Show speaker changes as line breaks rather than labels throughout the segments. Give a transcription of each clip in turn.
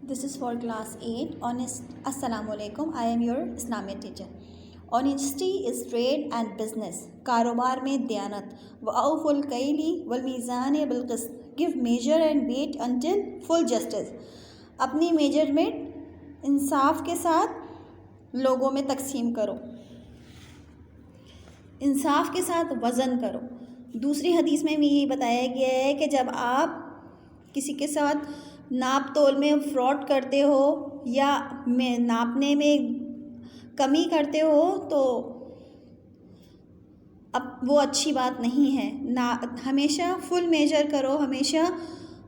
This is for class 8. Assalamu alaikum. I am your Islamic teacher. Honesty is trade and business. कारोबार में दयानत. वअफ़ुल कैली वल मीज़ान बिलक़िस्त. Give measure and weight until full justice. अपनी measurement इंसाफ के साथ लोगों में तकसीम करो. इंसाफ के साथ वज़न करो. दूसरी हदीस में भी ये बताया गया है कि जब आप किसी के साथ नाप तोल में फ्रॉड करते हो या नापने में कमी करते हो तो अब वो अच्छी बात नहीं है. हमेशा फुल मेजर करो. हमेशा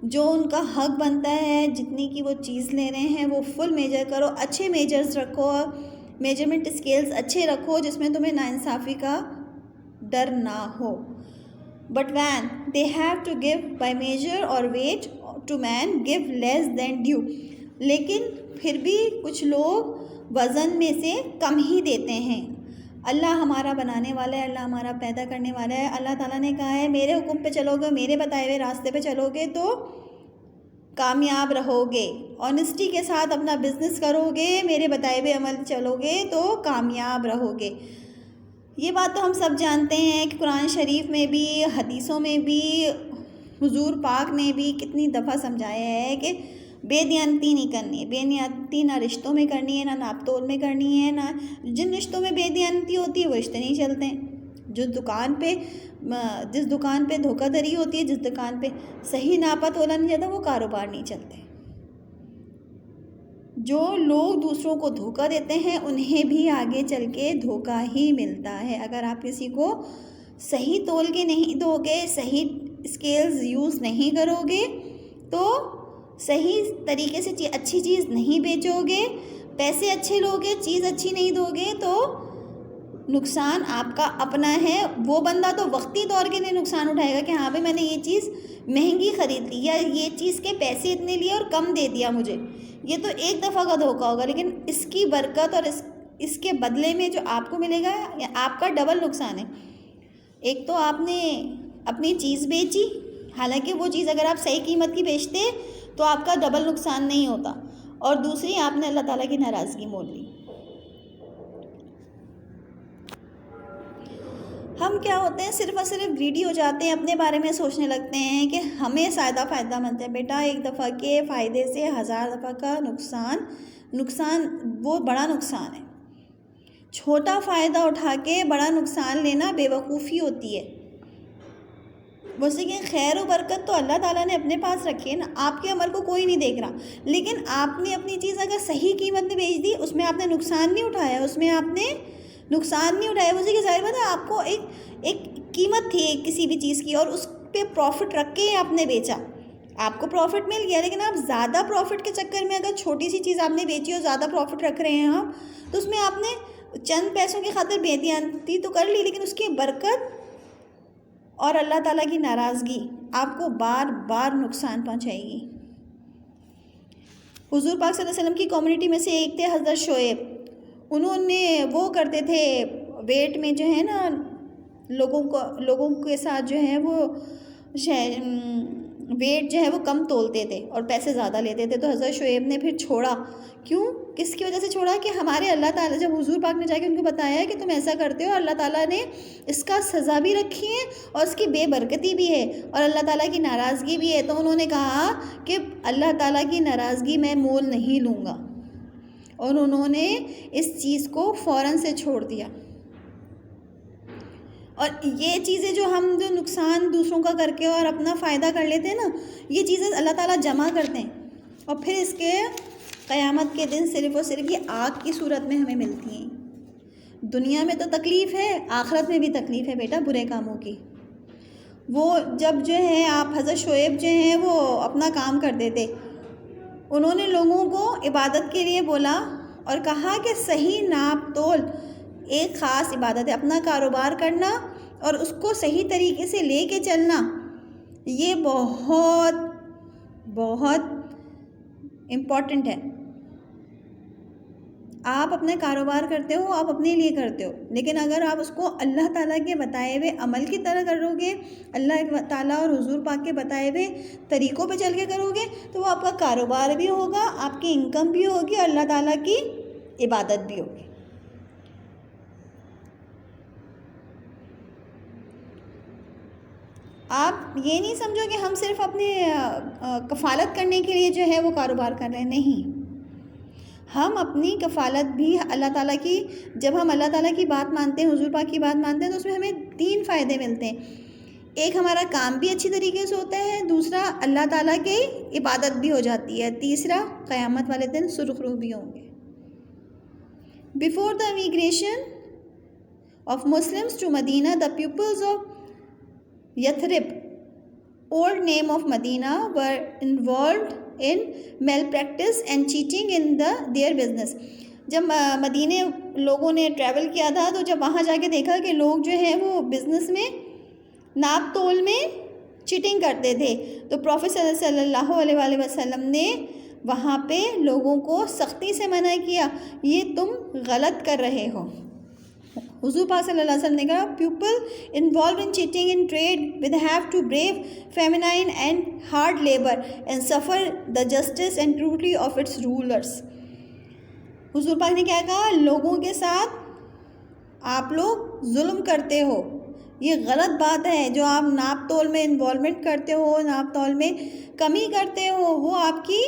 जो उनका हक बनता है, जितनी की वो चीज़ ले रहे हैं, वो फुल मेजर करो. अच्छे मेजर्स रखो, मेजरमेंट स्केल्स अच्छे रखो जिसमें तुम्हें नाइंसाफ़ी का डर ना हो. But when they have to give by measure or weight to man, give less than due. लेकिन फिर भी कुछ लोग वज़न में से कम ही देते हैं. अल्लाह हमारा बनाने वाला है, अल्लाह हमारा पैदा करने वाला है. अल्लाह ताला ने कहा है मेरे हुक्म पे चलोगे, मेरे बताए हुए रास्ते पे चलोगे तो कामयाब रहोगे. ऑनेस्टी के साथ अपना बिज़नेस करोगे, मेरे बताए हुए अमल चलोगे तो कामयाब रहोगे. ये बात तो हम सब जानते हैं कि कुरान शरीफ में भी, हदीसों में भी, हुजूर पाक ने भी कितनी दफ़ा समझाया है कि बेदयानती नहीं करनी है. बेदयानती ना रिश्तों में करनी है, ना नाप तोल में करनी है. ना जिन रिश्तों में बेदयानती होती है वो रिश्ते नहीं चलते हैं. जिस दुकान पे धोखाधड़ी होती है, जिस दुकान पे सही नापा तोला नहीं जाता, वो कारोबार नहीं चलते. जो लोग दूसरों को धोखा देते हैं उन्हें भी आगे चल के धोखा ही मिलता है. अगर आप किसी को सही तोल के नहीं दोगे, सही स्केल्स यूज़ नहीं करोगे, तो सही तरीके से अच्छी चीज़ नहीं बेचोगे, पैसे अच्छे लोगे, चीज़ अच्छी नहीं दोगे, तो नुकसान आपका अपना है. वो बंदा तो वक्ती तौर के लिए नुकसान उठाएगा कि हाँ भाई मैंने ये चीज़ महंगी ख़रीद ली या ये चीज़ के पैसे इतने लिए और कम दे दिया मुझे. ये तो एक दफ़ा का धोखा होगा, लेकिन इसकी बरकत और इसके बदले में जो आपको मिलेगा आपका डबल नुकसान है. एक तो आपने अपनी चीज़ बेची, हालांकि वो चीज़ अगर आप सही कीमत की बेचते तो आपका डबल नुकसान नहीं होता, और दूसरी आपने अल्लाह ताला की नाराज़गी मोल ली. हम क्या होते हैं, सिर्फ और सिर्फ ग्रीडी हो जाते हैं, अपने बारे में सोचने लगते हैं कि हमें फ़ायदा मिलता है. बेटा एक दफ़ा के फ़ायदे से 1000 दफ़ा का नुकसान वो बड़ा नुकसान है. छोटा फ़ायदा उठा के बड़ा नुकसान लेना बेवकूफ़ी होती है. वैसे कि खैर और बरकत तो अल्लाह ताला ने अपने पास रखी है ना. आपके अमल को कोई नहीं देख रहा, लेकिन आपने अपनी चीज़ अगर सही कीमत में बेच दी, उसमें आपने नुकसान नहीं उठाया, मुझे कि जाहिर बात है आपको एक कीमत थी किसी भी चीज़ की और उस पे प्रॉफिट रख के आपने बेचा, आपको प्रॉफिट मिल गया. लेकिन आप ज़्यादा प्रॉफिट के चक्कर में अगर छोटी सी चीज़ आपने बेची और ज़्यादा प्रॉफिट रख रहे हैं हम, तो उसमें आपने चंद पैसों की खातिर बेदयानती तो कर ली, लेकिन उसकी बरकत और अल्लाह ताला की नाराज़गी आपको बार बार नुकसान पहुँचाएगी. हुजूर पाक सल्लल्लाहु अलैहि वसल्लम की कम्युनिटी में से एक थे हज़रत शोएब. उन्होंने वो करते थे, वेट में जो है ना लोगों के साथ जो है वो वेट जो है वो कम तोलते थे और पैसे ज़्यादा लेते थे. तो हज़रत शोएब ने फिर छोड़ा. क्यों, किसकी वजह से छोड़ा कि हमारे अल्लाह ताला, जब हुजूर पाक ने जाके उनको बताया कि तुम ऐसा करते हो, अल्लाह ताला ने इसका सज़ा भी रखी है और इसकी बेबरकती भी है और अल्लाह ताला की नाराज़गी भी है. तो उन्होंने कहा कि अल्लाह ताला की नाराज़गी मैं मोल नहीं लूँगा, और उन्होंने इस चीज़ को फ़ौरन से छोड़ दिया. और ये चीज़ें जो नुकसान दूसरों का करके और अपना फ़ायदा कर लेते हैं ना, ये चीज़ें अल्लाह ताला जमा करते हैं और फिर इसके क़यामत के दिन सिर्फ़ और सिर्फ ये आग की सूरत में हमें मिलती हैं. दुनिया में तो तकलीफ़ है, आखिरत में भी तकलीफ़ है बेटा बुरे कामों की. वो जब जो है आप हज़रत शोएब जो हैं वो अपना काम करते थे, उन्होंने लोगों को इबादत के लिए बोला और कहा कि सही नाप तोल एक ख़ास इबादत है. अपना कारोबार करना और उसको सही तरीके से ले के चलना, ये बहुत बहुत इम्पॉर्टेंट है. آپ اپنے کاروبار کرتے ہو، آپ اپنے لیے کرتے ہو، لیکن اگر آپ اس کو اللہ تعالیٰ کے بتائے ہوئے عمل کی طرح کرو گے، اللہ تعالیٰ اور حضور پاک کے بتائے ہوئے طریقوں پہ چل کے کرو گے، تو وہ آپ کا کاروبار بھی ہوگا، آپ کی انکم بھی ہوگی، اور اللہ تعالیٰ کی عبادت بھی ہوگی۔ آپ یہ نہیں سمجھو کہ ہم صرف اپنے کفالت کرنے کے لیے جو ہے وہ کاروبار کر رہے ہیں، نہیں، ہم اپنی کفالت بھی اللہ تعالیٰ کی، جب ہم اللہ تعالیٰ کی بات مانتے ہیں، حضور پاک کی بات مانتے ہیں، تو اس میں ہمیں 3 فائدے ملتے ہیں۔ ایک، ہمارا کام بھی اچھی طریقے سے ہوتا ہے، دوسرا اللہ تعالیٰ کی عبادت بھی ہو جاتی ہے، تیسرا قیامت والے دن سرخرو بھی ہوں گے۔ Before the immigration of Muslims to Medina, the pupils of Yathrib, old name of Medina, were involved in malpractice and cheating in their business. جب مدینے لوگوں نے ٹریول کیا تھا، تو جب وہاں جا کے دیکھا کہ لوگ جو ہیں وہ بزنس میں ناپ تول میں چیٹنگ کرتے تھے، تو پروفیٹ صلی اللہ علیہ وآلہ وسلم نے وہاں پہ لوگوں کو سختی سے منع کیا، یہ تم غلط کر رہے ہو۔ حضور پاک صلی اللہ علیہ وسلم نے کہا، people involved in cheating in trade would have to brave famine and hard labour and suffer the justice and cruelty of its rulers. حضور پاک نے کیا کہا، لوگوں کے ساتھ آپ لوگ ظلم کرتے ہو، یہ غلط بات ہے۔ جو آپ ناپ تول میں انوالومنٹ کرتے ہو، ناپ تول میں کمی کرتے ہو، وہ آپ کی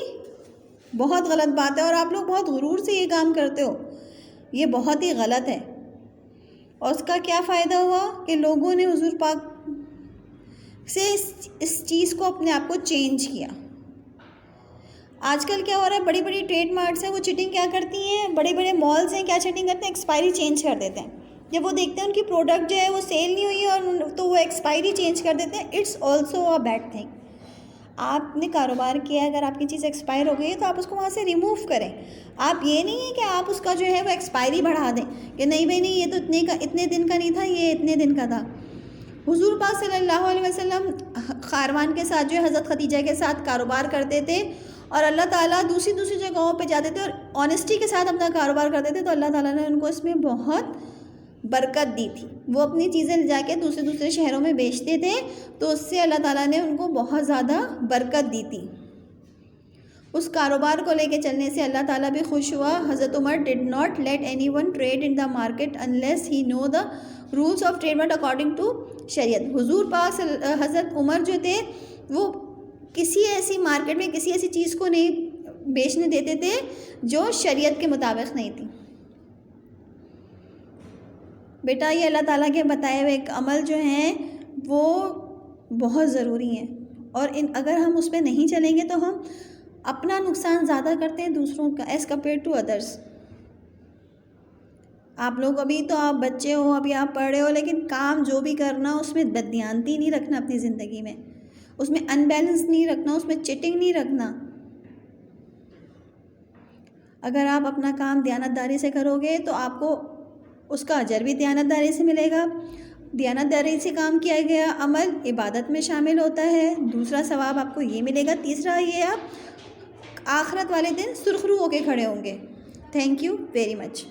بہت غلط بات ہے، اور آپ لوگ بہت غرور سے یہ کام کرتے ہو، یہ بہت ہی غلط ہے۔ اور اس کا کیا فائدہ ہوا کہ لوگوں نے حضور پاک سے اس چیز کو اپنے آپ کو چینج کیا۔ آج کل کیا ہو رہا ہے، بڑی بڑی ٹریڈ مارٹس ہیں، وہ چیٹنگ کیا کرتی ہیں، بڑے بڑے مالز ہیں، کیا چیٹنگ کرتے ہیں، ایکسپائری چینج کر دیتے ہیں۔ جب وہ دیکھتے ہیں ان کی پروڈکٹ جو ہے وہ سیل نہیں ہوئی اور تو وہ ایکسپائری چینج کر دیتے ہیں۔ It's also a bad thing. آپ نے کاروبار کیا ہے، اگر آپ کی چیز ایکسپائر ہو گئی ہے تو آپ اس کو وہاں سے ریموو کریں۔ آپ یہ نہیں ہے کہ آپ اس کا جو ہے وہ ایکسپائری بڑھا دیں کہ نہیں بھائی نہیں، یہ تو اتنے دن کا نہیں تھا، یہ اتنے دن کا تھا۔ حضور پاک صلی اللہ علیہ وسلم خاروان کے ساتھ جو ہے حضرت خدیجہ کے ساتھ کاروبار کرتے تھے، اور اللہ تعالیٰ دوسری جگہوں پہ جاتے تھے اور آنیسٹی کے ساتھ اپنا کاروبار کرتے تھے، تو اللہ تعالیٰ نے ان کو اس میں بہت برکت دی تھی۔ وہ اپنی چیزیں لے جا کے دوسرے شہروں میں بیچتے تھے، تو اس سے اللہ تعالیٰ نے ان کو بہت زیادہ برکت دی تھی۔ اس کاروبار کو لے کے چلنے سے اللہ تعالیٰ بھی خوش ہوا۔ حضرت عمر did not let anyone trade in the market unless he know the rules of trade but according to شریعت۔ حضور پاک حضرت عمر جو تھے وہ کسی ایسی مارکیٹ میں کسی ایسی چیز کو نہیں بیچنے دیتے تھے جو شریعت کے مطابق نہیں تھی۔ بیٹا، یہ اللہ تعالیٰ کے بتائے ہوئے عمل جو ہیں وہ بہت ضروری ہیں، اور اگر ہم اس پہ نہیں چلیں گے تو ہم اپنا نقصان زیادہ کرتے ہیں دوسروں کا ایز کمپیئر ٹو ادرس۔ آپ لوگ ابھی تو آپ بچے ہو، ابھی آپ پڑھ رہے ہو، لیکن کام جو بھی کرنا اس میں بددیانتی نہیں رکھنا اپنی زندگی میں، اس میں ان بیلنس نہیں رکھنا، اس میں چیٹنگ نہیں رکھنا۔ اگر آپ اپنا کام دیانتداری سے کرو گے تو آپ کو اس کا اجر بھی دیانتداری سے ملے گا۔ دیانتداری سے کام کیا گیا عمل عبادت میں شامل ہوتا ہے، دوسرا ثواب آپ کو یہ ملے گا، تیسرا یہ آپ آخرت والے دن سرخرو ہو کے کھڑے ہوں گے۔ Thank you very much.